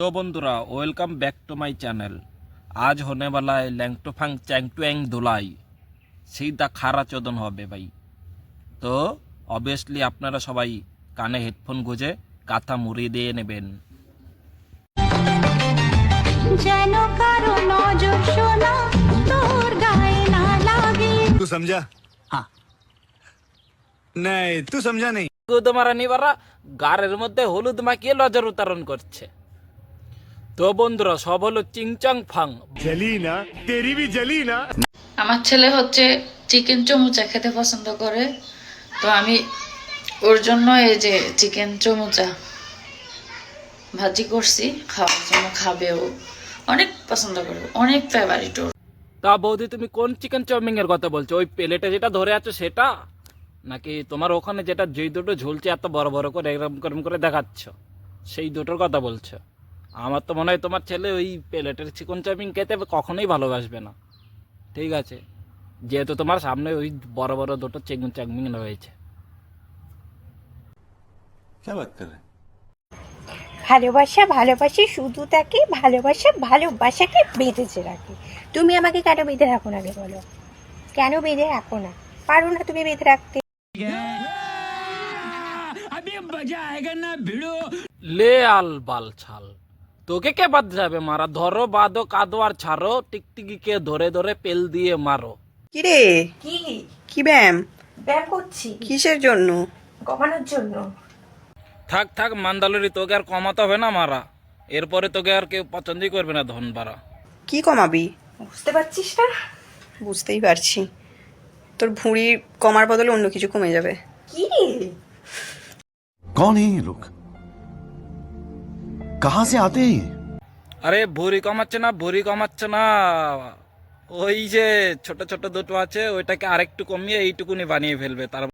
तो बंधुरा welcome back to my channel. आज होने वाला है लैंगटोफांग चैंगटुएंग धुलाई, सीधा खारा चोदन होबे भाई। तो অবভিয়াসলি আপনারা সবাই কানে হেডফোন গুঁজে কাঁথা মুড়ি দিয়ে নেবেন। যেন কারো নজর শোনা তোর গায়ে না লাগে। तू समझा? हाँ। नहीं तू समझा नहीं। তোমার নিবারা গারের মধ্যে হলুদ মাখিয়ে নজর উত্তরণ করছে। তো বন্ধুরা সব হলো চিংচাং ফাং। जली ना तेरी भी जली ना। আমার ছেলে হচ্ছে চিকেন চমুচা খেতে পছন্দ করে, তো আমি ওর জন্য এই যে চিকেন চমুচা ভাজি করছি, খাওয়ার জন্য খাবে। ও অনেক পছন্দ করে, অনেক ফেভারিট ওর। তা বৌদি তুমি কোন চিকেন চাউমিন এর কথা বলছো? ওই প্লেটে যেটা ধরে আছে সেটা, নাকি তোমার ওখানে যেটা যেই দুটো ঝুলছে এত বড় বড় করে এরকম করে দেখাচ্ছ সেই দুটোর কথা বলছো? আমার তো মনে হয় তোমার ছেলে ওই প্লেটের চিকেন চাউমিন খেতে কখনোই ভালোবাসবে না। ঠিক আছে, যেহেতু তোমার সামনে ওই বড় বড় দুটো চিকেন চাউমিন রয়েছে। क्या बात कर रहे हैं? ভালোবাসা ভালোবাসি শুধু তাকে, ভালোবাসা ভালোবাসাকে বেঁধেছে রাখে। তুমি আমাকে কেন বেঁধে রাখো না রে বলো? কেন বেঁধে রাখো না? পারো না তুমি বেঁধে রাখতে? লে আল বাল ছাল, তোকে কে বাদ যাবে মারা? ধরো বাঁধো কাঁদো আর ছাড়ো, টিকটিকিকে ধরে ধরে পেল দিয়ে মারো। কিরে কি কি ব্যায়াম ব্যায়াম করছি কিসের জন্য? কমানোর জন্য। থাক থাক মান্দালুরি, তোকে আর কমাতে হবে না মারা। এরপরে তোকে আর কেউ পছন্দই করবে না ধন বাড়া। কি কমাবি? বুঝতে পারছিস না? বুঝতেই পারছি, তোর ভুঁড়ি কমার বদলে অন্য কিছু কমে যাবে। কি कौन है ये लोग? कहां से आते हैं ये? আরে ভুঁড়ি কমাচ্ছে না, ভুঁড়ি কমাচ্ছে না, ওই যে ছোট ছোট দুটো আছে ওইটাকে আরেকটু কমিয়ে এইটুকুনি বানিয়ে ফেলবে। তার